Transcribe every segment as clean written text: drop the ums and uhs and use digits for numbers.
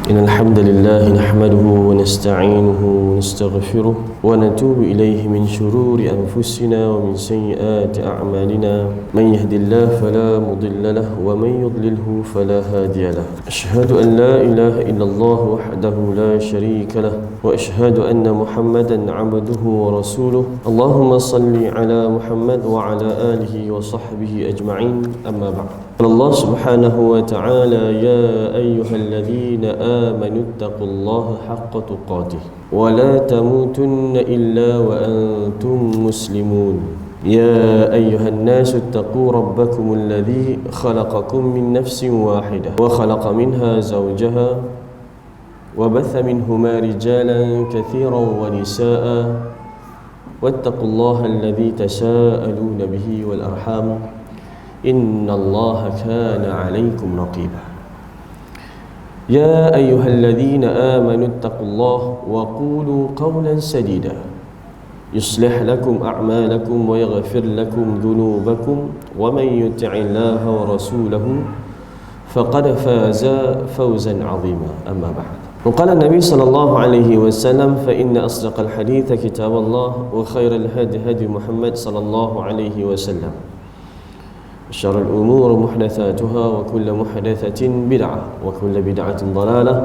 إن الحمد لله نحمده ونستعينه ونستغفره ونتوب إليه من شرور أنفسنا ومن سيئات أعمالنا من يهد الله فلا مضل له ومن يضلله فلا هادي له أشهد أن لا إله إلا الله وحده لا شريك له وأشهد أن محمدا عبده ورسوله اللهم صل على محمد وعلى آله وصحبه أجمعين أما بعد قال الله سبحانه وتعالى يا أيها الذين آمنوا اتقوا الله حق تقاته ولا تموتن إلا وأنتم مسلمون يا أيها الناس اتقوا ربكم الذي خلقكم من نفس واحدة وخلق منها زوجها وبث منهما رجالا كثيرا ونساء واتقوا الله الذي تساءلون به والأرحام إن الله كان عليكم رقيبا يا أيها الذين آمنوا اتقوا الله وقولوا قولا سديدا يصلح لكم أعمالكم ويغفر لكم ذنوبكم ومن يطع الله ورسوله فقد فاز فوزا عظيما أما بعد وقال النبي صلى الله عليه وسلم فإن أصدق الحديث كتاب الله وخير الهدي هدي محمد صلى الله عليه وسلم شر الأمور محدثاتها وكل محدثة بدعة وكل بدعة ضلالة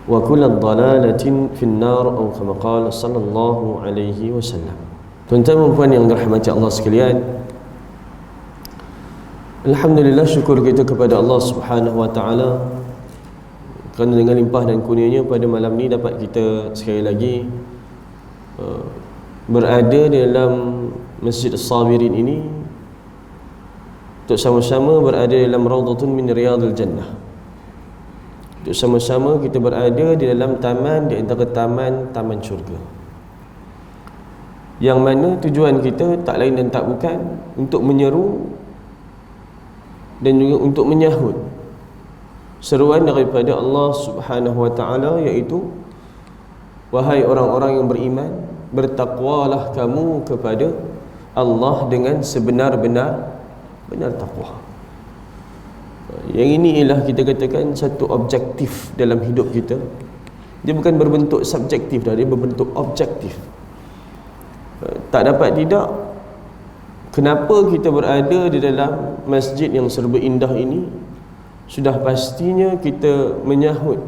وكل ضلالة في النار أو كما قال صلى الله عليه وسلم. Tuan-tuan dan puan yang dirahmati Allah sekalian, alhamdulillah, syukur kita kepada Allah Subhanahu wa taala kerana dengan limpah dan kurnianya pada malam ni dapat kita sekali lagi berada di dalam Masjid As-Sabirin ini untuk sama-sama berada dalam Raudhatun min Riyadil Jannah, untuk sama-sama kita berada di dalam taman di antara taman-taman syurga, yang mana tujuan kita tak lain dan tak bukan untuk menyeru dan juga untuk menyahut seruan daripada Allah Subhanahu wa taala, iaitu wahai orang-orang yang beriman, bertakwalah kamu kepada Allah dengan sebenar-benar takwa. Yang ini ialah kita katakan satu objektif dalam hidup kita. Dia bukan berbentuk subjektif dah, dia berbentuk objektif. Tak dapat tidak, kenapa kita berada di dalam masjid yang serba indah ini? Sudah pastinya kita menyahut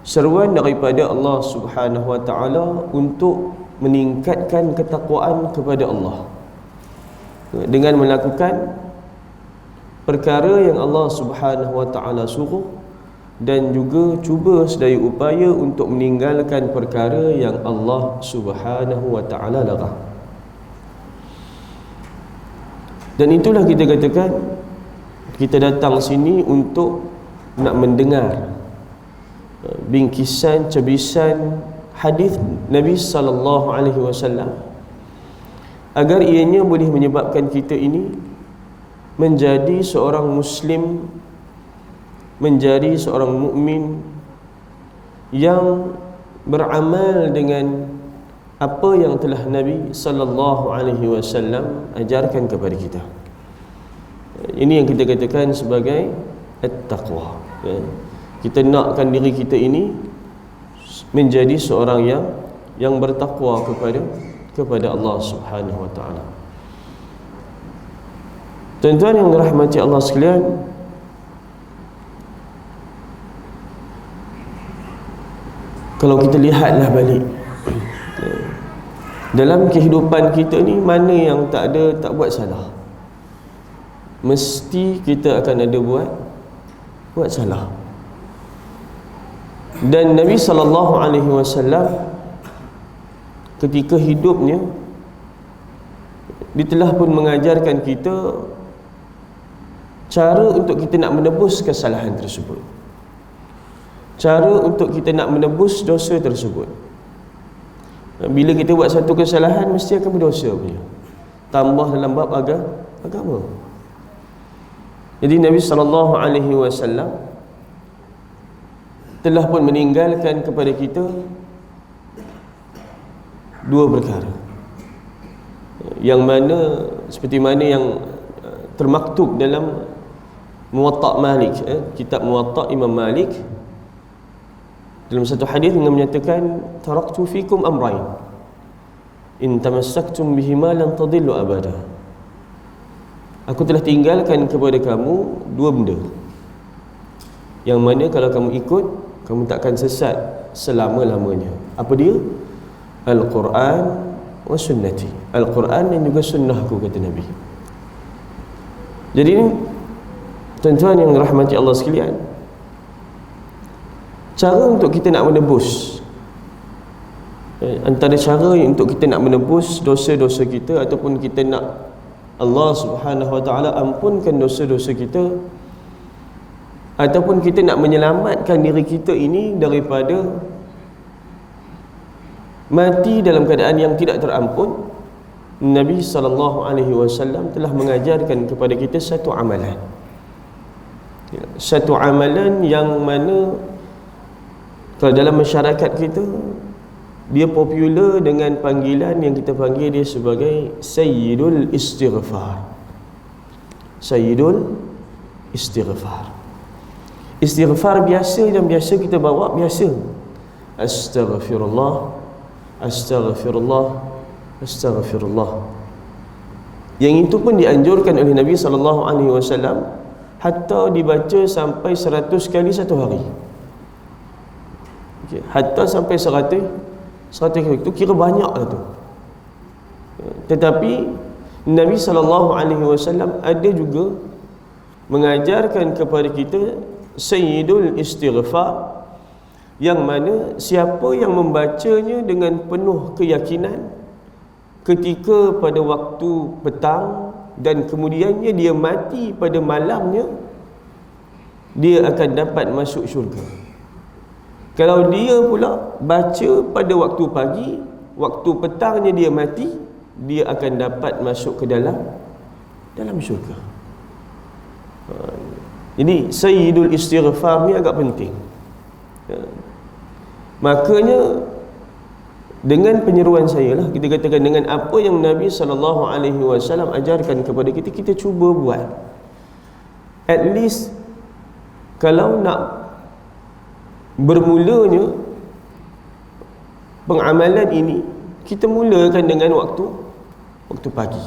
seruan daripada Allah Subhanahu wa taala untuk meningkatkan ketakwaan kepada Allah dengan melakukan perkara yang Allah Subhanahu wa taala suruh dan juga cuba sedaya upaya untuk meninggalkan perkara yang Allah Subhanahu wa taala larang. Dan itulah kita katakan kita datang sini untuk nak mendengar bingkisan cebisan hadis Nabi sallallahu alaihi wasallam, agar ianya boleh menyebabkan kita ini menjadi seorang Muslim, menjadi seorang mukmin yang beramal dengan apa yang telah Nabi sallallahu alaihi wasallam ajarkan kepada kita. Ini yang kita katakan sebagai at-taqwa. Kita nakkan diri kita ini menjadi seorang yang bertakwa kepada Allah Subhanahu wa taala. Tuan-tuan yang dirahmati Allah sekalian, kalau kita lihatlah balik dalam kehidupan kita ni, mana yang tak buat salah? Mesti kita akan ada buat salah. Dan Nabi sallallahu alaihi wasallam ketika hidupnya, dia telah pun mengajarkan kita cara untuk kita nak menebus kesalahan tersebut, cara untuk kita nak menebus dosa tersebut. Bila kita buat satu kesalahan, mesti akan berdosa punya, tambah dalam bab agama. Jadi Nabi sallallahu alaihi wasallam telah pun meninggalkan kepada kita dua perkara, yang mana seperti mana yang termaktub dalam Muwatta Malik, kitab Muwatta Imam Malik, Dalam satu hadis yang menyatakan, taraktu fikum amrain in tamassaktum bihima lan tadillu abada. Aku telah tinggalkan kepada kamu dua benda yang mana kalau kamu ikut, kamu takkan sesat selama-lamanya. Apa dia? Al-Quran wa sunnati. Al-Quran dan juga sunnahku, kata Nabi. Jadi tuan-tuan yang rahmati Allah sekalian, cara untuk kita nak menebus, antara cara untuk kita nak menebus dosa-dosa kita ataupun kita nak Allah Subhanahu Wa Taala ampunkan dosa-dosa kita, ataupun kita nak menyelamatkan diri kita ini daripada mati dalam keadaan yang tidak terampun, Nabi SAW telah mengajarkan kepada kita satu amalan. Satu amalan yang mana kalau dalam masyarakat kita dia popular dengan panggilan yang kita panggil dia sebagai Sayyidul Istighfar. Sayyidul Istighfar. Istighfar biasa yang biasa kita bawa biasa. Astaghfirullah, astaghfirullah, astaghfirullah. Yang itu pun dianjurkan oleh Nabi SAW, hatta dibaca sampai 100 kali satu hari. Okay. Hatta sampai 100 kali itu kira banyak lah tu. Tetapi Nabi SAW ada juga mengajarkan kepada kita Sayyidul Istighfar, yang mana siapa yang membacanya dengan penuh keyakinan ketika pada waktu petang dan kemudiannya dia mati pada malamnya, dia akan dapat masuk syurga. Kalau dia pula baca pada waktu pagi, waktu petangnya dia mati, dia akan dapat masuk ke dalam syurga. Jadi Sayyidul Istighfar ni agak penting. Makanya dengan penyeruan saya lah, kita katakan dengan apa yang Nabi SAW ajarkan kepada kita, kita cuba buat. At least kalau nak bermulanya pengamalan ini, kita mulakan dengan waktu pagi.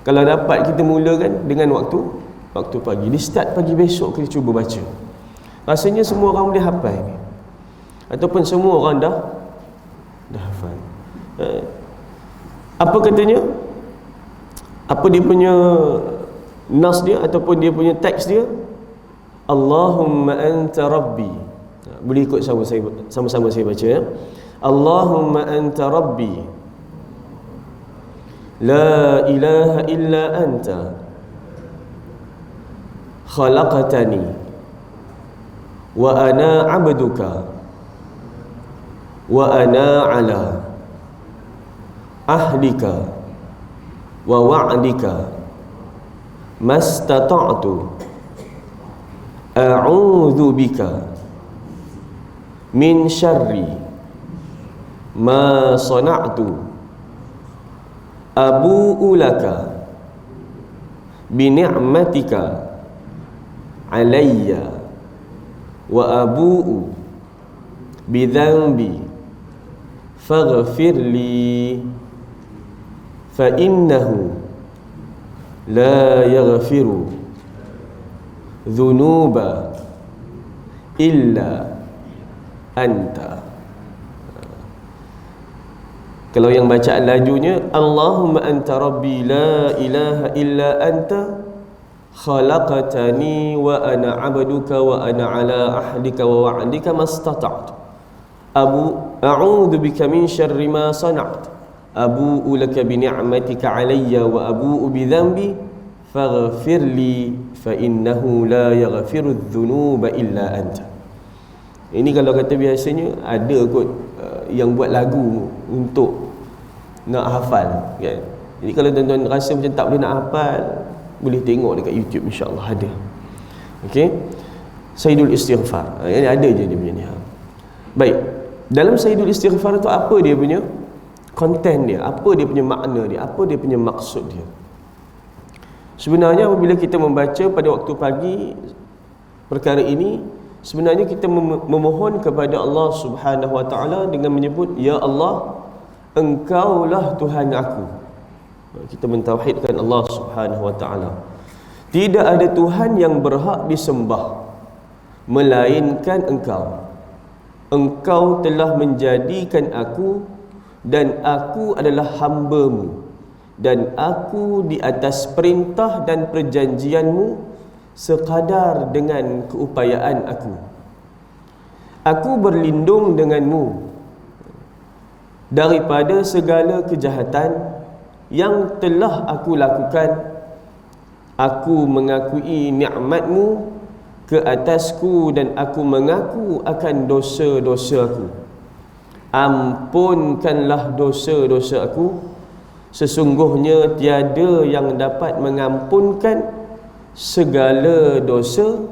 Kalau dapat kita mulakan dengan waktu pagi. Di start pagi besok kita cuba baca. Rasanya semua orang boleh hafal ni, ataupun semua orang dah hafal. Apa katanya? Apa dia punya nas dia ataupun dia punya teks dia? Allahumma anta rabbi. Boleh ikut sama-sama saya baca ya. Allahumma anta rabbi, la ilaha illa anta, khalaqtani wa ana abduka wa ana ala ahdika wa wa'dika mastata'tu a'udzu bika min syarri ma sana'tu abu'u laka bi ni'matika alayya wa abu'u bi dhanbi faghfir li fa innahu la yaghfiru dhunuba illa anta. Kalau yang bacaan lajunya, Allahumma anta rabbi la ilaha illa anta, khalaqtani wa ana abduka wa ana ala ahdika wa wa'dika mastata'tu, a'udzu bika min syarri ma sana'tu, abu'u laka bi ni'matika alayya wa abu'u bi dhanbi faghfir li fa innahu la yaghfiru dhunuba illa anta. Ini kalau kata biasanya ada kot yang buat lagu untuk nak hafal kan. Jadi kalau tuan-tuan rasa macam tak boleh nak hafal, boleh tengok dekat YouTube, insya-Allah ada. Okey. Sayyidul Istighfar. Ini ada je dia punya ni. Baik. Dalam Sayyidul Istighfar tu apa dia punya konten dia? Apa dia punya makna dia? Apa dia punya maksud dia? Sebenarnya apabila kita membaca pada waktu pagi perkara ini, sebenarnya kita memohon kepada Allah Subhanahu wa taala dengan menyebut, ya Allah, Engkaulah Tuhan aku. Kita mentauhidkan Allah Subhanahu wa taala. Tidak ada Tuhan yang berhak disembah melainkan Engkau. Engkau telah menjadikan aku dan aku adalah hamba-Mu, dan aku di atas perintah dan perjanjian-Mu sekadar dengan keupayaan aku. Aku berlindung denganmu daripada segala kejahatan yang telah aku lakukan. Aku mengakui nikmat-Mu ke atasku dan aku mengaku akan dosa-dosa aku. Ampunkanlah dosa-dosa aku. Sesungguhnya tiada yang dapat mengampunkan segala dosa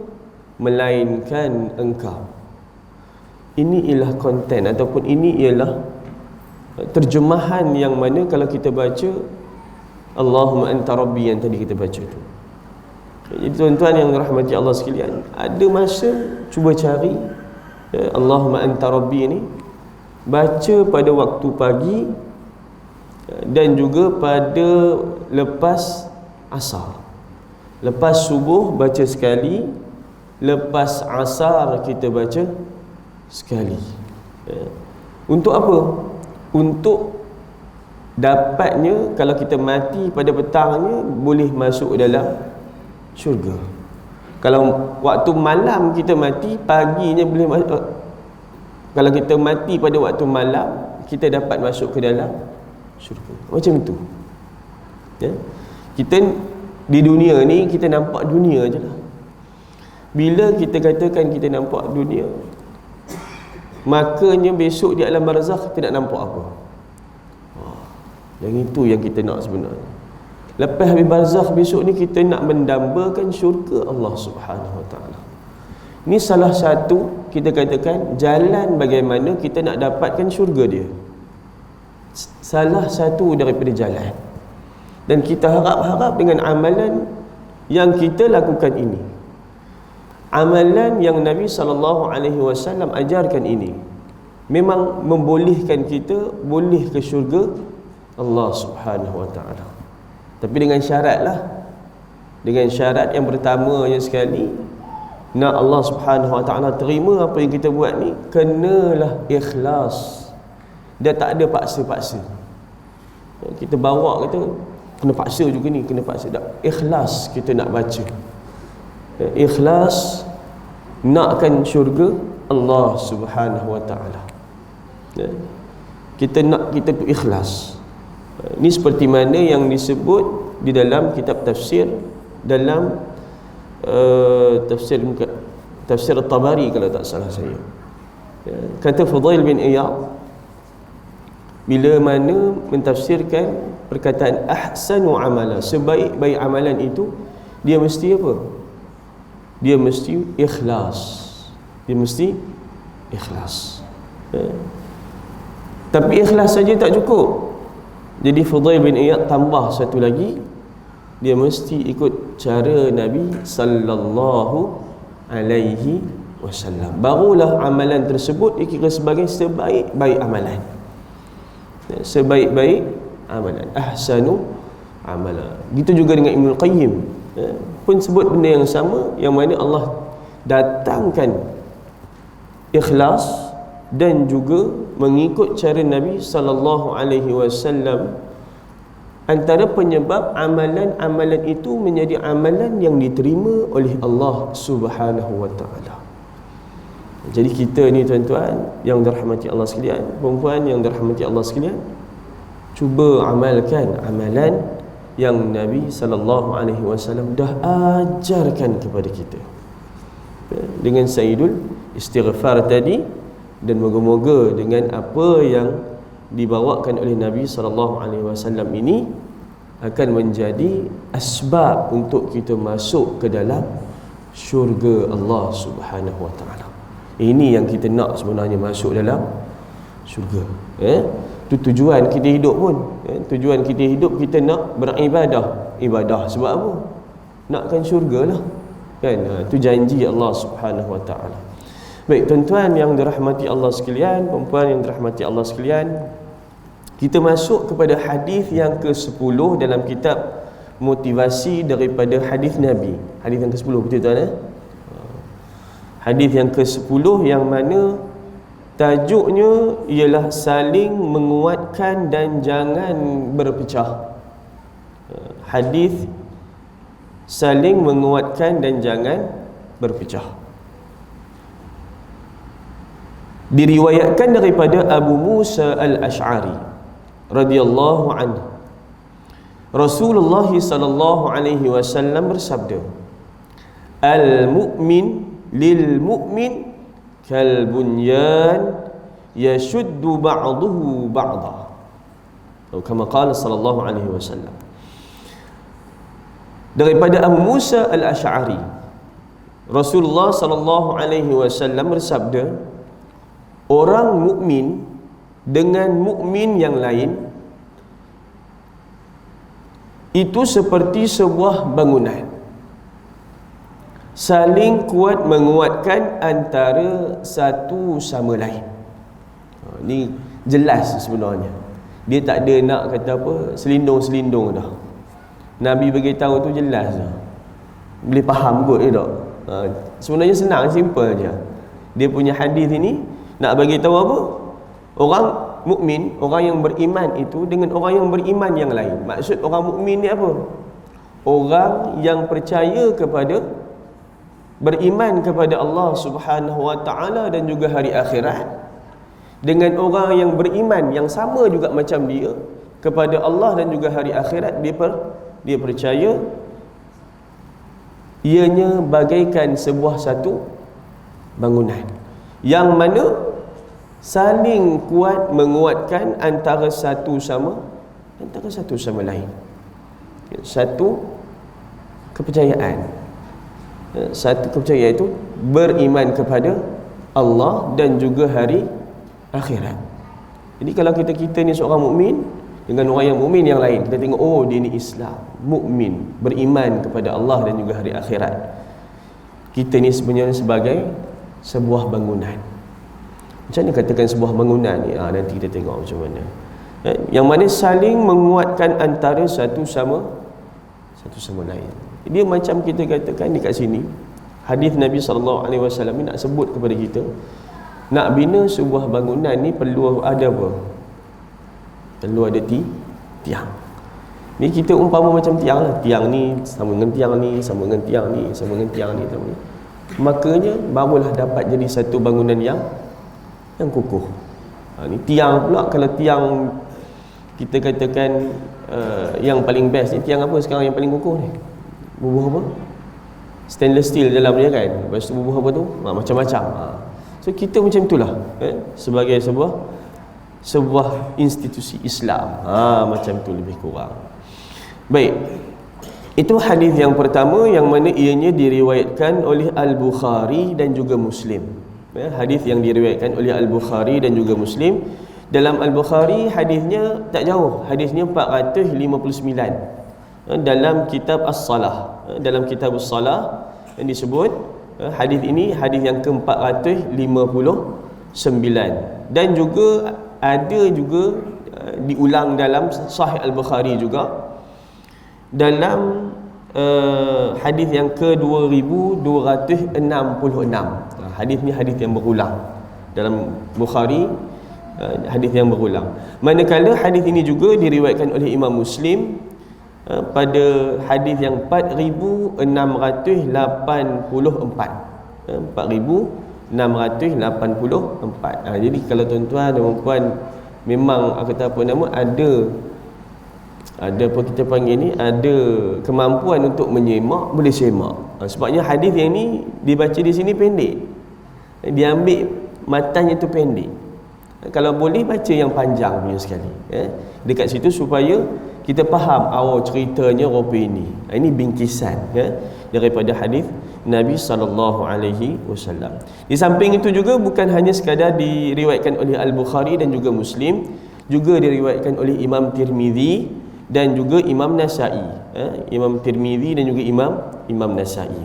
melainkan Engkau. Ini ialah konten ataupun ini ialah terjemahan yang mana kalau kita baca Allahumma anta rabbi yang tadi kita baca tu. Jadi tuan-tuan yang rahmati Allah sekalian, ada masa cuba cari Allahumma anta rabbi ni, baca pada waktu pagi dan juga pada lepas asar. Lepas subuh baca sekali, lepas asar kita baca sekali. Untuk apa? Untuk dapatnya kalau kita mati pada petangnya boleh masuk dalam syurga. Kalau waktu malam kita mati, paginya boleh masuk. Kalau kita mati pada waktu malam, kita dapat masuk ke dalam syurga. Macam itu. Ya? Kita di dunia ni kita nampak dunia je lah. Bila kita katakan kita nampak dunia, makanya besok di alam barzakh kita nak nampak apa? Yang itu yang kita nak sebenarnya. Lepas habis barzakh besok ni kita nak mendambakan syurga Allah Subhanahu wa taala. Ini salah satu kita katakan jalan bagaimana kita nak dapatkan syurga dia. Salah satu daripada jalan. Dan kita harap-harap dengan amalan yang kita lakukan ini, amalan yang Nabi SAW ajarkan ini, memang membolehkan kita boleh ke syurga Allah Subhanahu wa taala. Tapi dengan syarat lah. Dengan syarat yang pertama yang sekali, nak Allah Subhanahu wa taala terima apa yang kita buat ni, kenalah ikhlas. Dia tak ada paksa-paksa. Kita bawa kata kena paksa juga ni, kena paksa. Tak, ikhlas kita nak baca. Ikhlas nakkan syurga Allah Subhanahu wa taala. Kita nak, kita tu ikhlas. Ini seperti mana yang disebut di dalam kitab tafsir, dalam tafsir At-Tabari kalau tak salah saya. Kata Fudail bin Iyad bila mana mentafsirkan perkataan ahsanu amala, sebaik-baik amalan itu, dia mesti apa? Dia mesti ikhlas. Dia mesti ikhlas. Tapi ikhlas saja tak cukup. Jadi Fudail bin Iyad tambah satu lagi, dia mesti ikut cara Nabi sallallahu alaihi wasallam. Barulah amalan tersebut dikira sebagai sebaik-baik amalan. Sebaik-baik amalan, ahsanu amala. Gitu juga dengan Ibnul Qayyim, pun sebut benda yang sama, yang mana Allah datangkan ikhlas dan juga mengikut cara Nabi sallallahu alaihi wasallam. Antara penyebab amalan-amalan itu menjadi amalan yang diterima oleh Allah Subhanahu wa taala. Jadi kita ni tuan-tuan yang dirahmati Allah sekalian, perempuan yang dirahmati Allah sekalian, cuba amalkan amalan yang Nabi sallallahu alaihi wasallam dah ajarkan kepada kita. Dengan sayyidul istighfar tadi, dan moga-moga dengan apa yang dibawakan oleh Nabi sallallahu alaihi wasallam ini akan menjadi asbab untuk kita masuk ke dalam syurga Allah Subhanahu wa taala. Ini yang kita nak sebenarnya, masuk dalam syurga. Itu tujuan kita hidup pun. Tujuan kita hidup, kita nak beribadah. Ibadah sebab apa? Nakkan syurga lah. Kan? Itu janji Allah Subhanahu wa taala. Baik, tuan-tuan yang dirahmati Allah sekalian, perempuan yang dirahmati Allah sekalian, kita masuk kepada hadis yang ke-10 dalam kitab motivasi daripada hadis Nabi. Hadis yang ke-10, betul tuan Hadis yang ke-10 yang mana tajuknya ialah saling menguatkan dan jangan berpecah. Hadis saling menguatkan dan jangan berpecah. Diriwayatkan daripada Abu Musa al-Ash'ari radhiyallahu anhu, Rasulullah sallallahu alaihi wasallam bersabda, al-mu'min lil mu'min kal bunyan yashuddu ba'dahu ba'da, atau kama qala sallallahu alaihi wasallam. Daripada Abu Musa al-Ash'ari, Rasulullah sallallahu alaihi wasallam bersabda, orang mukmin dengan mukmin yang lain itu seperti sebuah bangunan, saling kuat menguatkan antara satu sama lain. Ni jelas sebenarnya. Dia tak ada nak kata apa selindung-selindung dah. Nabi bagi tahu tu jelas dah. Boleh faham kot ke tak? Sebenarnya senang, simple je. Dia punya hadis ini nak bagi tahu apa? Orang mukmin, orang yang beriman itu dengan orang yang beriman yang lain. Maksud orang mukmin ni apa? Orang yang percaya kepada, beriman kepada Allah Subhanahu wa taala dan juga hari akhirat, dengan orang yang beriman yang sama juga macam dia kepada Allah dan juga hari akhirat, dia percaya ianya bagaikan sebuah satu bangunan yang mana saling kuat menguatkan antara satu sama lain. Satu kepercayaan. Satu kepercayaan itu beriman kepada Allah dan juga hari akhirat. Jadi kalau kita ni seorang mukmin dengan orang yang mukmin yang lain, kita tengok oh dia ni Islam, mukmin, beriman kepada Allah dan juga hari akhirat. Kita ni sebenarnya sebagai sebuah bangunan. Macam mana katakan sebuah bangunan ni? Nanti kita tengok macam mana. Yang mana saling menguatkan antara satu sama lain. Dia macam kita katakan dekat sini, hadis Nabi SAW ni nak sebut kepada kita, nak bina sebuah bangunan ni perlu ada apa? Perlu ada tiang. Ni kita umpama macam tiang lah. Tiang ni sama dengan tiang ni, sama dengan tiang ni, sama dengan tiang ni. Makanya barulah dapat jadi satu bangunan yang kukuh. Ni tiang pula. Kalau tiang kita katakan yang paling best ni, tiang apa sekarang yang paling kukuh ni? Bubuh apa? Stainless steel dalam dia kan. Lepas tu bubuh apa tu? Macam-macam. So kita macam itulah sebagai sebuah institusi Islam. Macam tu lebih kurang. Baik. Itu hadis yang pertama yang mana ianya diriwayatkan oleh Al-Bukhari dan juga Muslim. Hadis yang diriwayatkan oleh Al-Bukhari dan juga Muslim. Dalam Al-Bukhari hadisnya tak jauh, hadisnya 459. Dalam kitab As-Salah, dalam kitab As-Salah yang disebut hadis ini hadis yang ke-459, dan juga ada juga diulang dalam Sahih Al-Bukhari juga dalam hadis yang ke-2266. Hadis ni hadis yang berulang dalam Bukhari, hadis yang berulang. Manakala hadis ini juga diriwayatkan oleh Imam Muslim pada hadis yang 4684. 4684. Jadi kalau tuan-tuan dan puan memang kata apa nama, ada apa kita panggil ni, ada kemampuan untuk menyemak, boleh semak. Sebabnya hadis yang ni dibaca di sini pendek. Dia ambil matanya tu pendek. Kalau boleh baca yang panjang punya sekali. Dekat situ supaya kita faham ceritanya rupa ini. Ini bingkisan daripada hadis Nabi SAW. Di samping itu juga bukan hanya sekadar diriwayatkan oleh Al-Bukhari dan juga Muslim, juga diriwayatkan oleh Imam Tirmizi dan juga Imam Nasa'i. Imam Tirmizi dan juga Imam Nasa'i.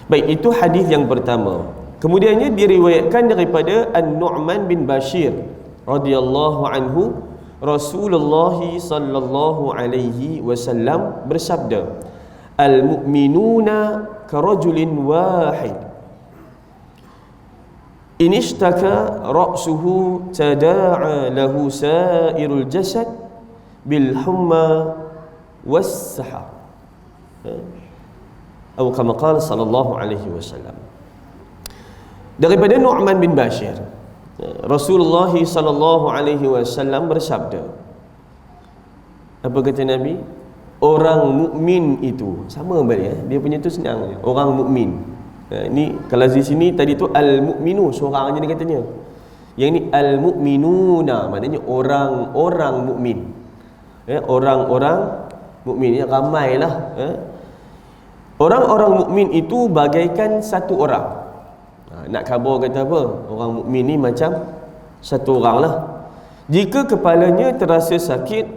Baik, itu hadis yang pertama. Kemudiannya diriwayatkan daripada An-Nu'man bin Bashir radhiyallahu anhu, Rasulullah sallallahu alaihi wasallam bersabda, "Al-mu'minuna karajulin wahid. In ishtaka ra'suhu tada'a lahu sa'irul jasad bil humma was sahar." Atau kama qala sallallahu alaihi wasallam. Daripada Nu'man bin Bashir, Rasulullah sallallahu alaihi wasallam bersabda, apa kata Nabi? Orang mukmin itu sama balik dia punya tu senang je. Orang mukmin. Ni kalau di sini tadi tu al-mukminu seorang je dia katanya. Yang ni al-mukminuna maknanya orang-orang mukmin. Orang-orang mukmin, ramailah. Orang-orang mukmin itu bagaikan satu orang. Nak khabar kata apa? Orang mukmin ni macam satu orang lah. Jika kepalanya terasa sakit,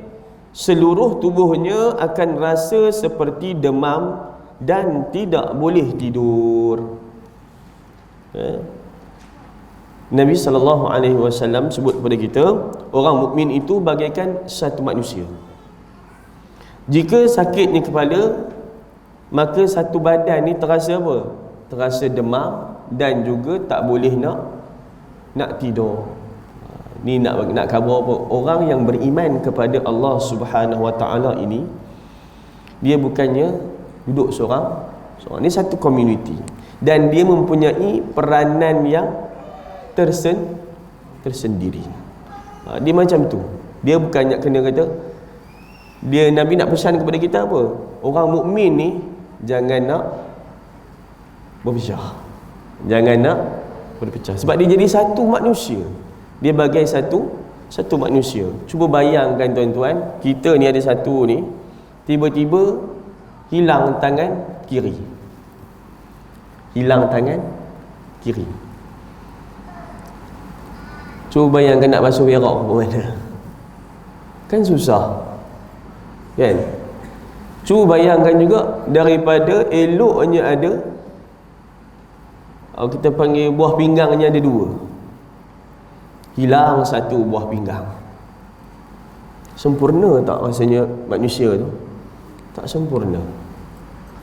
seluruh tubuhnya akan rasa seperti demam dan tidak boleh tidur. Nabi SAW sebut kepada kita, orang mukmin itu bagaikan satu manusia. Jika sakitnya kepala, maka satu badan ni terasa apa? Terasa demam dan juga tak boleh nak tidur. Ni nak khabar apa? Orang yang beriman kepada Allah Subhanahu Wa Taala ini, dia bukannya duduk seorang. Ni satu community dan dia mempunyai peranan yang tersendiri. Dia macam tu. Dia bukannya kena kata dia, Nabi nak pesan kepada kita apa? Orang mukmin ni jangan nak berpecah. Jangan nak berpecah. Sebab dia jadi satu manusia. Dia bagai satu manusia. Cuba bayangkan tuan-tuan, kita ni ada satu ni, tiba-tiba hilang tangan kiri. Hilang tangan kiri. Cuba bayangkan nak basuh berak ke mana? Kan susah. Kan? Cuba bayangkan juga daripada eloknya ada, kita panggil buah pinggangnya ada dua, hilang satu buah pinggang. Sempurna tak rasanya manusia tu? Tak sempurna.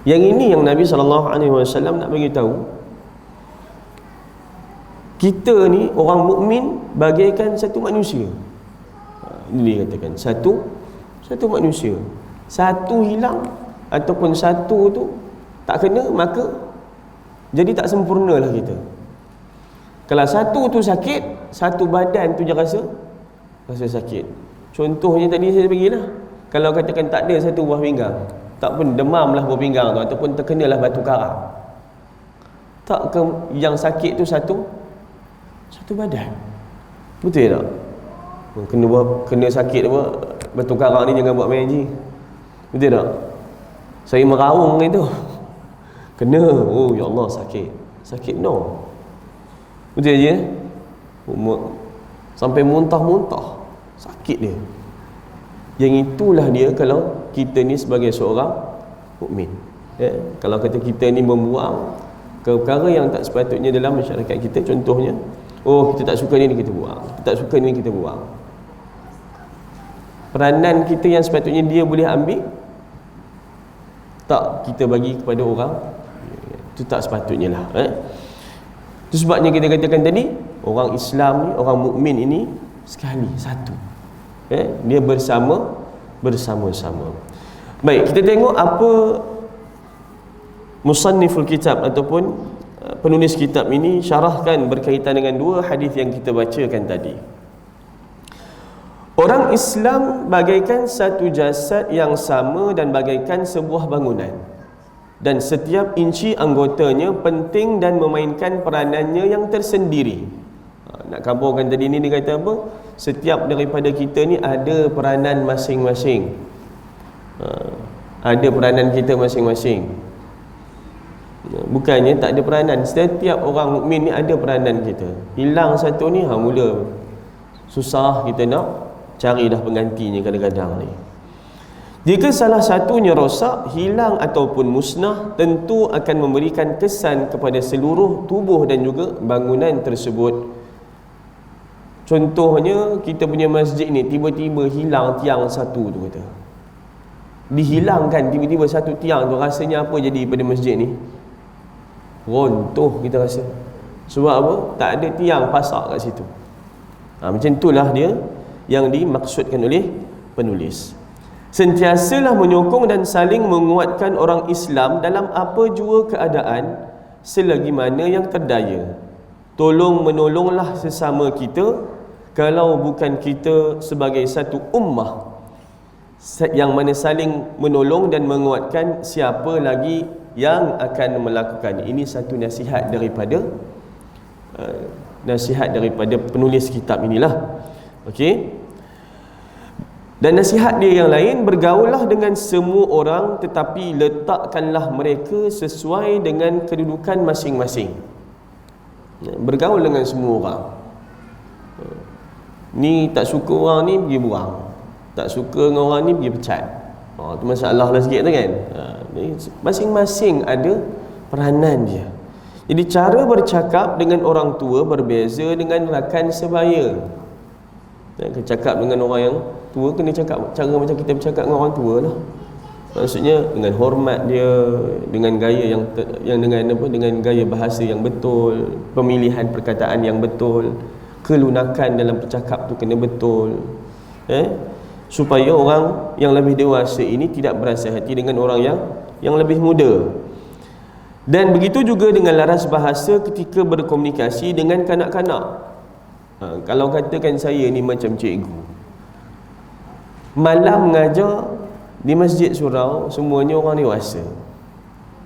Yang ini yang Nabi SAW nak bagi tahu, kita ni orang mukmin bagaikan satu manusia. Ini dia katakan satu manusia. Satu hilang ataupun satu tu tak kena, maka jadi tak sempurnalah kita. Kalau satu tu sakit, satu badan tu je rasa sakit. Contohnya tadi saya bagilah, kalau katakan tak ada satu buah pinggang, tak pun demam lah buah pinggang tu, ataupun terkenalah batu karang, tak ke yang sakit tu satu badan? Betul tak? Kena sakit apa, batu karang ni jangan buat main je. Betul tak? Saya meraung itu kena, oh ya Allah sakit no. Betul je. Sampai muntah-muntah, sakit dia. Yang itulah dia kalau kita ni sebagai seorang mukmin. Kalau kata kita ni membuang perkara yang tak sepatutnya dalam masyarakat kita, contohnya, oh kita tak suka ni kita buang, kita tak suka ni kita buang. Peranan kita yang sepatutnya dia boleh ambil, tak kita bagi kepada orang, itu tak sepatutnya lah. Itu sebabnya kita katakan tadi, orang Islam ni, orang mukmin ini sekali, satu. Dia bersama-sama. Baik, kita tengok apa musanniful kitab ataupun penulis kitab ini syarahkan berkaitan dengan dua hadis yang kita bacakan tadi. Orang Islam bagaikan satu jasad yang sama dan bagaikan sebuah bangunan, dan setiap inci anggotanya penting dan memainkan peranannya yang tersendiri. Nak kabarkan tadi ni dia kata apa? Setiap daripada kita ni ada peranan masing-masing. Ada peranan kita masing-masing. Bukannya tak ada peranan. Setiap orang mukmin ni ada peranan kita. Hilang satu ni, mula susah kita nak cari dah penggantinya kadang-kadang ni. Jika salah satunya rosak, hilang ataupun musnah, tentu akan memberikan kesan kepada seluruh tubuh dan juga bangunan tersebut. Contohnya, kita punya masjid ni tiba-tiba hilang tiang satu tu kata. Dihilangkan tiba-tiba satu tiang tu, rasanya apa jadi pada masjid ni? Runtuh kita rasa. Sebab apa? Tak ada tiang pasak kat situ. Macam itulah dia yang dimaksudkan oleh penulis. Sentiasalah menyokong dan saling menguatkan orang Islam dalam apa jua keadaan selagi mana yang terdaya. Tolong menolonglah sesama kita, kalau bukan kita sebagai satu ummah yang mana saling menolong dan menguatkan, siapa lagi yang akan melakukan. Ini satu nasihat daripada penulis kitab inilah. Okey. Dan nasihat dia yang lain, bergaullah dengan semua orang, tetapi letakkanlah mereka sesuai dengan kedudukan masing-masing. Bergaul dengan semua orang. Ni tak suka orang ni, pergi buang. Tak suka dengan orang ni, pergi pecat. Tu masalah lah sikit tu kan. Masing-masing ada peranan dia. Jadi cara bercakap dengan orang tua berbeza dengan rakan sebaya. Cakap dengan orang yang tua, kena cakap cara macam kita bercakap dengan orang tua lah. Maksudnya dengan hormat dia, dengan gaya dengan gaya bahasa yang betul, pemilihan perkataan yang betul, kelunakan dalam bercakap tu kena betul. Supaya orang yang lebih dewasa ini tidak berasa hati dengan orang yang lebih muda. Dan begitu juga dengan laras bahasa ketika berkomunikasi dengan kanak-kanak. Kalau katakan saya ni macam cikgu, malam mengajar di masjid surau, semuanya orang dewasa.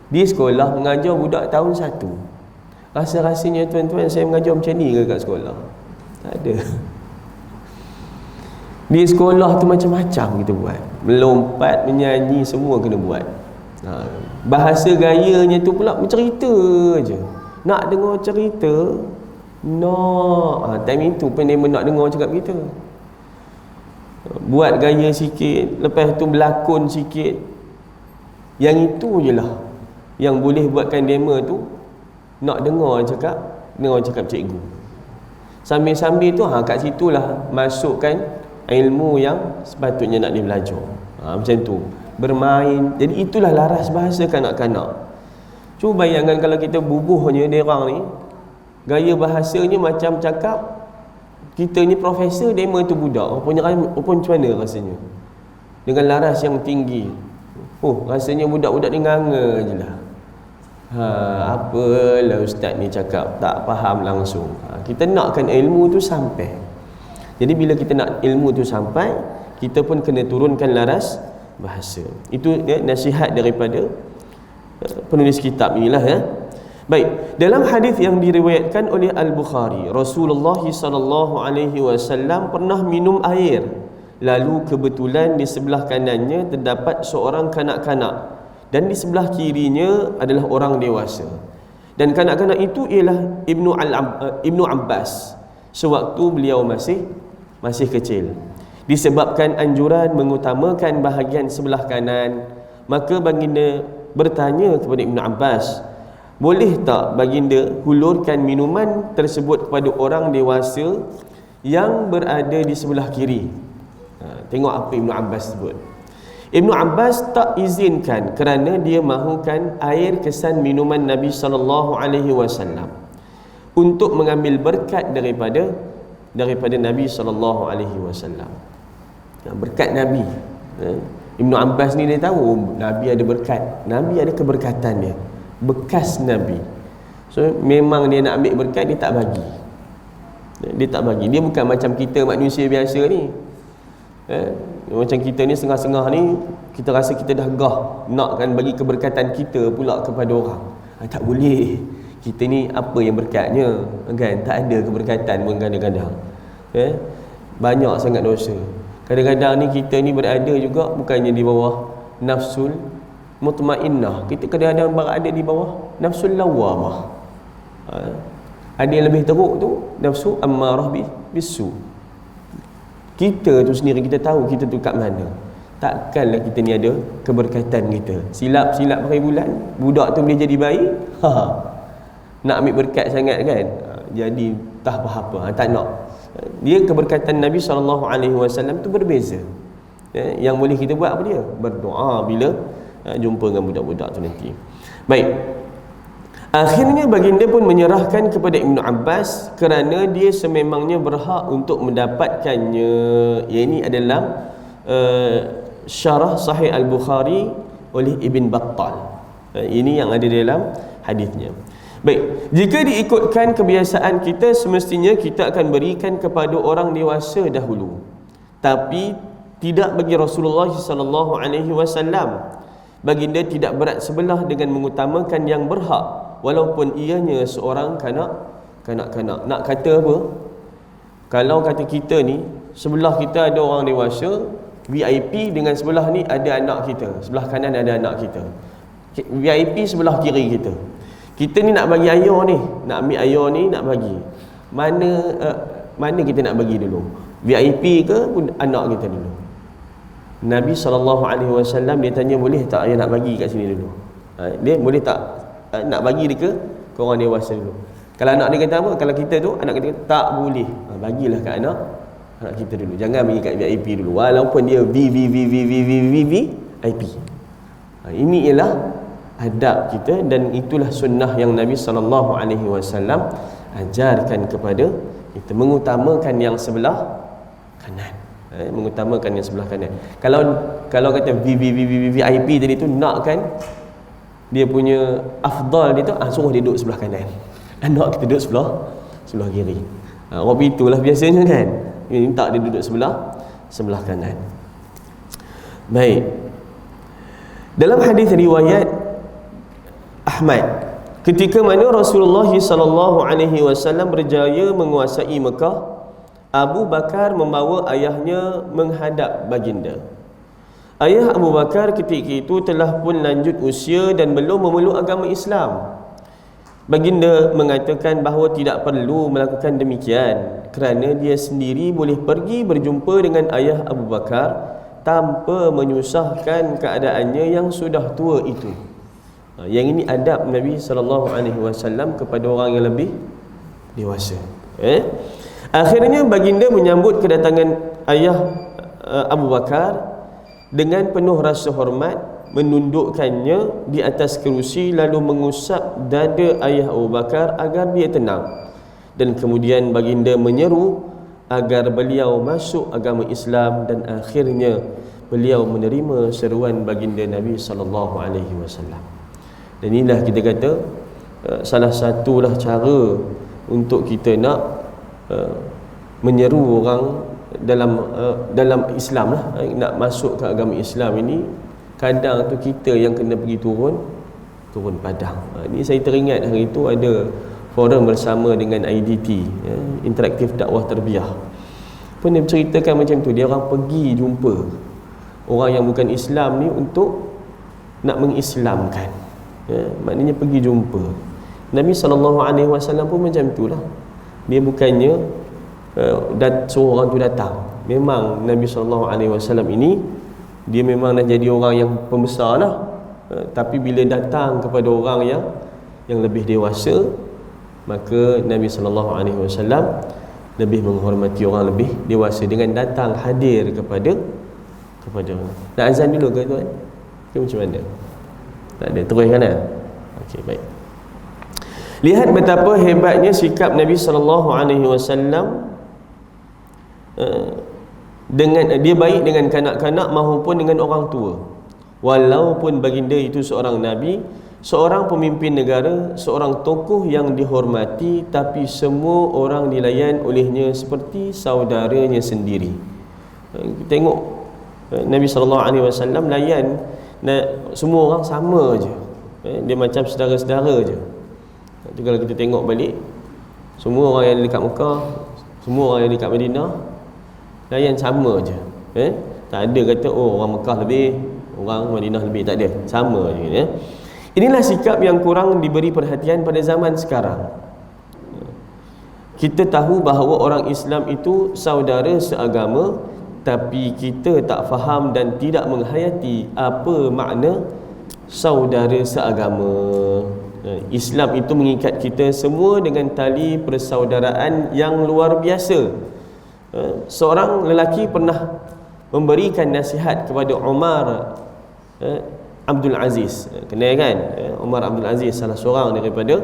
Di sekolah mengajar budak tahun 1. Rasa-rasanya tuan-tuan saya mengajar macam ni ke kat sekolah? Tak ada. Di sekolah tu macam-macam kita buat. Melompat, menyanyi, semua kena buat. Bahasa gayanya tu pula bercerita je. Nak dengar cerita, time itu pendengar nak dengar cakap kita. Buat gaya sikit, lepas tu berlakon sikit. Yang itu je lah yang boleh buatkan demo tu nak dengar cakap cikgu. Sambil-sambil tu kat situlah masukkan ilmu yang sepatutnya nak dia belajar. Macam tu, bermain. Jadi itulah laras bahasa kanak-kanak. Cuba bayangkan kalau kita bubuhnya derang ni, gaya bahasanya macam cakap kita ni profesor, demo tu budak. Apa macam mana rasanya? Dengan laras yang tinggi. Rasanya budak-budak ni nganga je lah. Apalah ustaz ni cakap, tak faham langsung. Kita nakkan ilmu tu sampai. Jadi bila kita nak ilmu tu sampai, kita pun kena turunkan laras bahasa. Itu nasihat daripada penulis kitab inilah ya. Baik, dalam hadis yang diriwayatkan oleh Al-Bukhari, Rasulullah sallallahu alaihi wasallam pernah minum air. Lalu kebetulan di sebelah kanannya terdapat seorang kanak-kanak dan di sebelah kirinya adalah orang dewasa. Dan kanak-kanak itu ialah Ibnu Abbas sewaktu beliau masih kecil. Disebabkan anjuran mengutamakan bahagian sebelah kanan, maka baginda bertanya kepada Ibnu Abbas, boleh tak baginda hulurkan minuman tersebut kepada orang dewasa yang berada di sebelah kiri? Tengok apa Ibnu Abbas sebut. Ibnu Abbas tak izinkan kerana dia mahukan air kesan minuman Nabi SAW untuk mengambil berkat daripada Nabi SAW. Berkat Nabi. Ibnu Abbas ni dia tahu Nabi ada berkat, Nabi ada keberkatan dia, bekas Nabi. So memang dia nak ambil berkat, dia tak bagi. Dia bukan macam kita manusia biasa ni. Macam kita ni setengah-setengah ni, kita rasa kita dah gah nakkan bagi keberkatan kita pula kepada orang. Tak boleh. Kita ni apa yang berkatnya kan? Tak ada keberkatan pun kadang-kadang. Banyak sangat dosa. Kadang-kadang ni kita ni berada juga bukannya di bawah nafsul mutmainnah. Kita kadang-kadang berada di bawah nafsul lawamah. Ada yang lebih teruk tu nafsu ammarah bisu. Kita tu sendiri kita tahu kita tu kat mana. takkanlah kita ni ada keberkatan kita. Silap-silap pakai bulan, budak tu boleh jadi baik. Nak ambil berkat sangat kan, jadi tak apa-apa, tak nak. Dia keberkatan Nabi SAW tu berbeza. Yang boleh kita buat apa dia? Berdoa bila jumpa dengan budak-budak tu nanti. Baik, akhirnya baginda pun menyerahkan kepada Ibnu Abbas kerana dia sememangnya berhak untuk mendapatkannya. Ini adalah syarah Sahih Al-Bukhari oleh Ibn Battal. Ini yang ada dalam hadisnya. Baik, jika diikutkan kebiasaan kita, semestinya kita akan berikan kepada orang dewasa dahulu. Tapi tidak bagi Rasulullah SAW. Baginda tidak berat sebelah dengan mengutamakan yang berhak, walaupun ianya seorang kanak-kanak. Nak kata apa? Kalau kata kita ni, sebelah kita ada orang dewasa VIP, dengan sebelah ni ada anak kita, sebelah kanan ada anak kita. VIP sebelah kiri kita. Kita ni nak bagi ayah ni, nak ambil ayah ni, nak bagi mana kita nak bagi dulu, VIP ke anak kita dulu? Nabi SAW dia tanya, boleh tak ayah nak bagi kat sini dulu? Dia boleh tak nak bagi dia ke orang dewasa dulu? Kalau anak dia kata apa? Kalau kita tu, anak kita kata tak boleh, bagilah kat anak kita dulu, jangan bagi kat VIP dulu, walaupun dia VIP. Ini ialah adab kita, dan itulah sunnah yang Nabi SAW ajarkan kepada kita, mengutamakan yang sebelah kanan. Mengutamakan yang sebelah kanan. Kalau kata VIP tadi tu, nak kan dia punya afdal dia tu, suruh dia duduk sebelah kanan, anak kita duduk sebelah kiri. Orang itulah biasanya kan, minta dia duduk sebelah kanan. Baik, dalam hadis riwayat Ahmad, ketika mana Rasulullah SAW berjaya menguasai Mekah, Abu Bakar membawa ayahnya menghadap baginda. Ayah Abu Bakar ketika itu telah pun lanjut usia dan belum memeluk agama Islam. Baginda mengatakan bahawa tidak perlu melakukan demikian, kerana dia sendiri boleh pergi berjumpa dengan ayah Abu Bakar tanpa menyusahkan keadaannya yang sudah tua itu. Yang ini adab Nabi SAW kepada orang yang lebih dewasa. Akhirnya baginda menyambut kedatangan ayah Abu Bakar dengan penuh rasa hormat, menundukkannya di atas kerusi, lalu mengusap dada ayah Abu Bakar agar dia tenang, dan kemudian baginda menyeru agar beliau masuk agama Islam, dan akhirnya beliau menerima seruan baginda Nabi SAW. Dan inilah kita kata salah satulah cara untuk kita nak menyeru orang dalam Islam lah, nak masuk ke agama Islam ini. Kadang tu kita yang kena pergi turun padang. Ini saya teringat hari itu ada forum bersama dengan IDT, Interaktif Dakwah Terbiah. Pun dia ceritakan macam tu, dia orang pergi jumpa orang yang bukan Islam ni untuk nak mengislamkan. Maknanya pergi jumpa. Nabi SAW pun macam itulah. Dia bukannya suruh orang tu datang. Memang Nabi SAW ini dia memang dah jadi orang yang pembesar lah. Tapi bila datang kepada orang yang lebih dewasa, maka Nabi SAW lebih menghormati orang lebih dewasa dengan datang hadir kepada nak azan dulu ke tuan? Ke macam mana? Tak ada, teruskan lah. Okey, baik. Lihat betapa hebatnya sikap Nabi SAW dengan dia baik dengan kanak-kanak maupun dengan orang tua. Walaupun baginda itu seorang nabi, seorang pemimpin negara, seorang tokoh yang dihormati, tapi semua orang dilayan olehnya seperti saudaranya sendiri. Tengok Nabi SAW layan semua orang sama je. Dia macam saudara-saudara je. Itu kalau kita tengok balik, semua orang yang dekat Mekah, semua orang yang dekat Madinah layan sama je. Tak ada kata orang Mekah lebih, orang Madinah lebih, tak ada, sama je. Inilah sikap yang kurang diberi perhatian pada zaman sekarang. Kita tahu bahawa orang Islam itu saudara seagama, tapi kita tak faham dan tidak menghayati apa makna saudara seagama. Islam itu mengikat kita semua dengan tali persaudaraan yang luar biasa. Seorang lelaki pernah memberikan nasihat kepada Umar Abdul Aziz. Kenal kan? Umar Abdul Aziz salah seorang daripada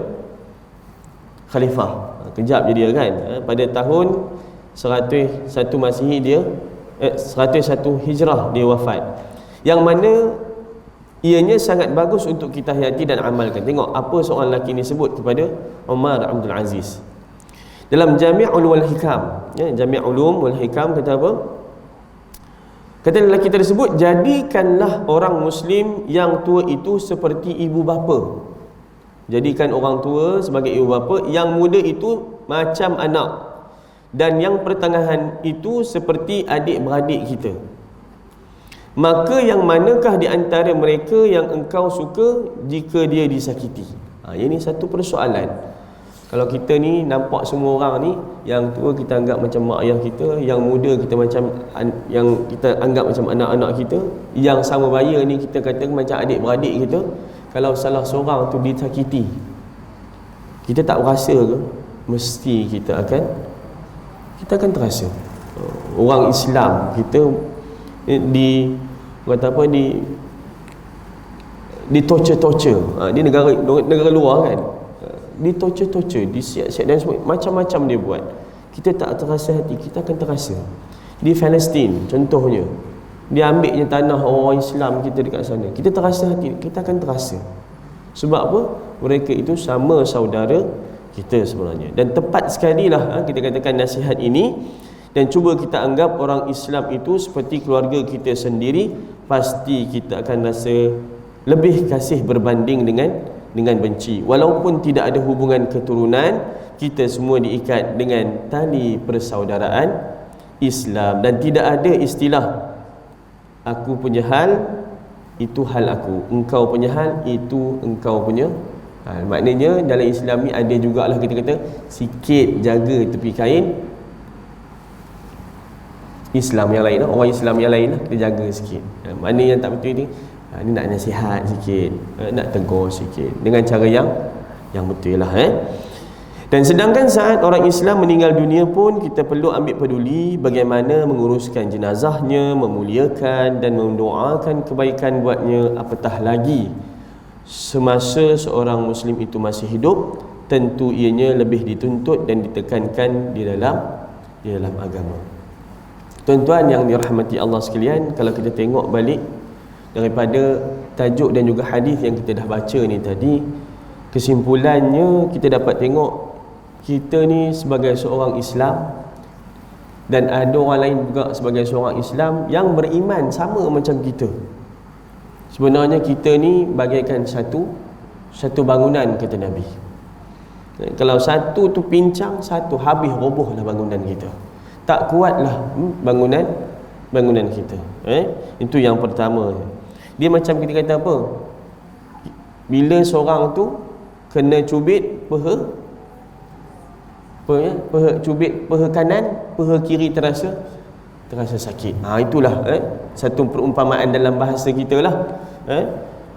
khalifah. Kejap je dia kan. Pada tahun 101 Masihi dia 101 Hijrah dia wafat. Yang mana ianya sangat bagus untuk kita hayati dan amalkan. Tengok apa seorang lelaki ni sebut kepada Umar Abdul Aziz. Dalam Jami' Ulum wal Hikam, Jami' Ulum wal Hikam kata apa? Kata lelaki tersebut, jadikanlah orang Muslim yang tua itu seperti ibu bapa. Jadikan orang tua sebagai ibu bapa, yang muda itu macam anak, dan yang pertengahan itu seperti adik-beradik kita. Maka yang manakah di antara mereka yang engkau suka jika dia disakiti? Ini satu persoalan. Kalau kita ni nampak semua orang ni, yang tua kita anggap macam mak ayah kita, yang muda kita macam, yang kita anggap macam anak-anak kita, yang sama baya ni kita kata macam adik-beradik kita. Kalau salah seorang tu disakiti, kita tak rasa ke? Mesti kita akan terasa. Orang Islam kita kata apa, di torture. Di negara luar kan, di torture, disiap-siap dan semua macam-macam dia buat. Kita tak terasa hati, kita akan terasa. Di Palestin contohnya, dia ambilnya tanah orang Islam kita dekat sana, kita terasa hati, kita akan terasa. Sebab apa? Mereka itu sama saudara kita sebenarnya. Dan tepat sekali lah kita katakan nasihat ini, dan cuba kita anggap orang Islam itu seperti keluarga kita sendiri. Pasti kita akan rasa lebih kasih berbanding dengan benci. Walaupun tidak ada hubungan keturunan, kita semua diikat dengan tali persaudaraan Islam. Dan tidak ada istilah aku punya hal, itu hal aku, engkau punya hal, itu engkau punya hal. Maknanya dalam Islam ni ada jugalah kita kata sikit jaga tepi kain Islam yang lain, orang Islam yang lain kita jaga sikit. Mana yang tak betul ni, ni nak nasihat sikit, nak tegur sikit dengan cara yang betul lah. Dan sedangkan saat orang Islam meninggal dunia pun, kita perlu ambil peduli bagaimana menguruskan jenazahnya, memuliakan dan mendoakan kebaikan buatnya. Apatah lagi semasa seorang Muslim itu masih hidup, tentu ianya lebih dituntut dan ditekankan di dalam agama. Tuan-tuan yang dirahmati Allah sekalian, kalau kita tengok balik daripada tajuk dan juga hadis yang kita dah baca ni tadi, kesimpulannya kita dapat tengok kita ni sebagai seorang Islam, dan ada orang lain juga sebagai seorang Islam yang beriman sama macam kita. Sebenarnya kita ni bagaikan satu bangunan, kata Nabi. Kalau satu tu pincang, satu habis, robohlah bangunan kita. Tak kuatlah bangunan kita. Itu yang pertama. Dia macam kita kata apa? Bila seorang tu kena cubit peha cubit peha kanan, peha kiri terasa sakit. Itulah satu perumpamaan dalam bahasa kita lah.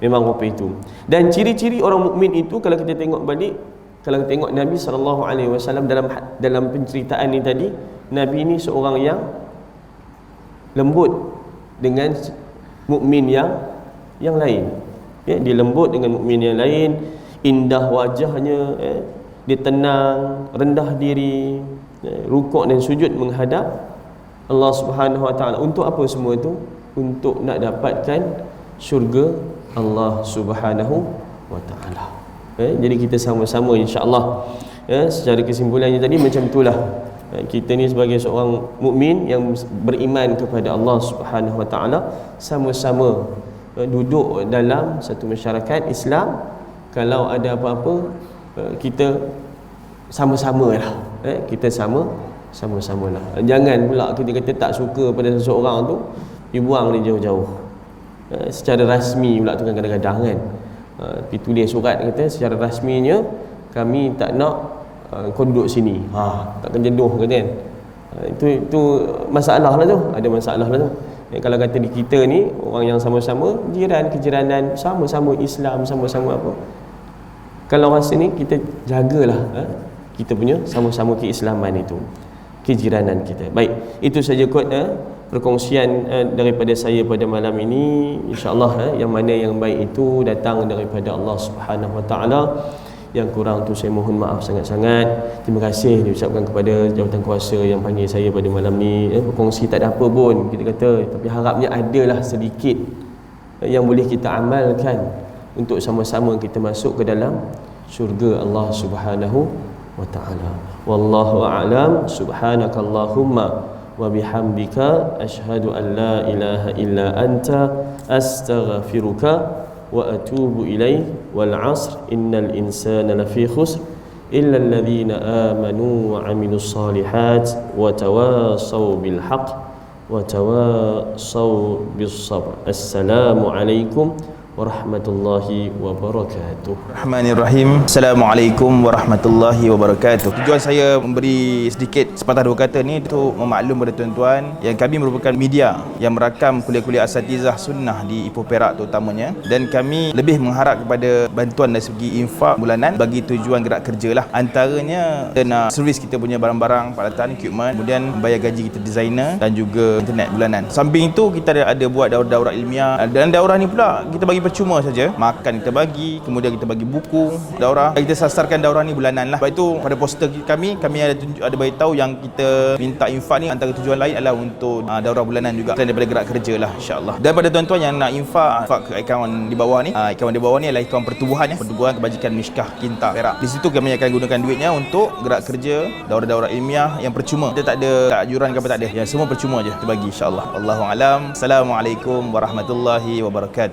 Memang rupa itu. Dan ciri-ciri orang mukmin itu, kalau kita tengok balik, kalau kita tengok Nabi SAW dalam penceritaan ni tadi, Nabi ni seorang yang lembut dengan mukmin yang lain. Dia lembut dengan mukmin yang lain, indah wajahnya, dia tenang, rendah diri, rukuk dan sujud menghadap Allah Subhanahu Wa Taala. Untuk apa semua itu? Untuk nak dapatkan syurga Allah Subhanahu Wa Taala. Jadi kita sama-sama insya-Allah, secara kesimpulannya tadi macam itulah. Kita ni sebagai seorang mukmin yang beriman kepada Allah Subhanahu Wa Taala, sama-sama duduk dalam satu masyarakat Islam. Kalau ada apa-apa, kita sama-sama lah. Kita sama-sama lah. Jangan pula kita kata tak suka pada seseorang tu, dibuang dia jauh-jauh. Secara rasmi pula tu kan kadang-kadang kan, pergi tulis surat kata secara rasminya kami tak nak kau duduk sini. Takkan jenuh kan. Itu masalah lah tu, ada masalah lah tu. Kalau kata di kita ni orang yang sama-sama jiran, kejiranan, sama-sama Islam, sama-sama apa, kalau rasa ni kita jagalah kita punya sama-sama keislaman itu, kejiranan kita. Baik, itu saja kot perkongsian daripada saya pada malam ini. InsyaAllah yang mana yang baik itu datang daripada Allah Subhanahu Wa Taala, yang kurang tu saya mohon maaf sangat-sangat. Terima kasih diucapkan kepada jawatan kuasa yang panggil saya pada malam ni. Berkongsi tak ada apa pun kita kata, tapi harapnya adalah sedikit yang boleh kita amalkan untuk sama-sama kita masuk ke dalam syurga Allah Subhanahu wa taala. Wallahu a'lam. Subhanakallahumma wa bihamdika asyhadu an la ilaha illa anta astaghfiruka wa atubu ilaih. Wal 'asr innal insana lafi khusr illa alladhina amanu wa 'amilus solihat wa tawasaw bil haqq wa tawasaw bis sabr. Assalamu alaikum warahmatullahi wabarakatuh. Bismillahirrahmanirrahim. Assalamualaikum warahmatullahi wabarakatuh. Tujuan saya memberi sedikit sepatah dua kata ni untuk memaklum kepada tuan-tuan yang kami merupakan media yang merakam kuliah-kuliah asatizah sunnah di Ipoh Perak terutamanya, dan kami lebih mengharap kepada bantuan dari segi infak bulanan bagi tujuan gerak kerja lah. Antaranya kita nak servis kita punya barang-barang, peralatan, equipment, kemudian bayar gaji kita designer dan juga internet bulanan. Samping itu kita ada buat daurah-daurah ilmiah, dan daurah ni pula kita bagi percuma saja. Makan kita bagi, kemudian kita bagi buku daurah. Kita sasarkan daurah ni bulanan lah. Sebab itu pada poster kami ada beritahu yang kita minta infak ni antara tujuan lain adalah untuk daurah bulanan juga, selain daripada gerak kerja lah, insyaAllah. Dan pada tuan-tuan yang nak infak ke akaun di bawah ni, akaun di bawah ni adalah akaun pertubuhan Pertubuhan Kebajikan Mishkah Kinta Perak. Di situ kami akan gunakan duitnya untuk gerak kerja, daurah-daurah ilmiah yang percuma. Kita tak ada yuran ke apa, tak ada. Ya, semua percuma je kita bagi, insyaAllah. Allahu a'lam. Assalamualaikum warahmatullahi wabarakatuh.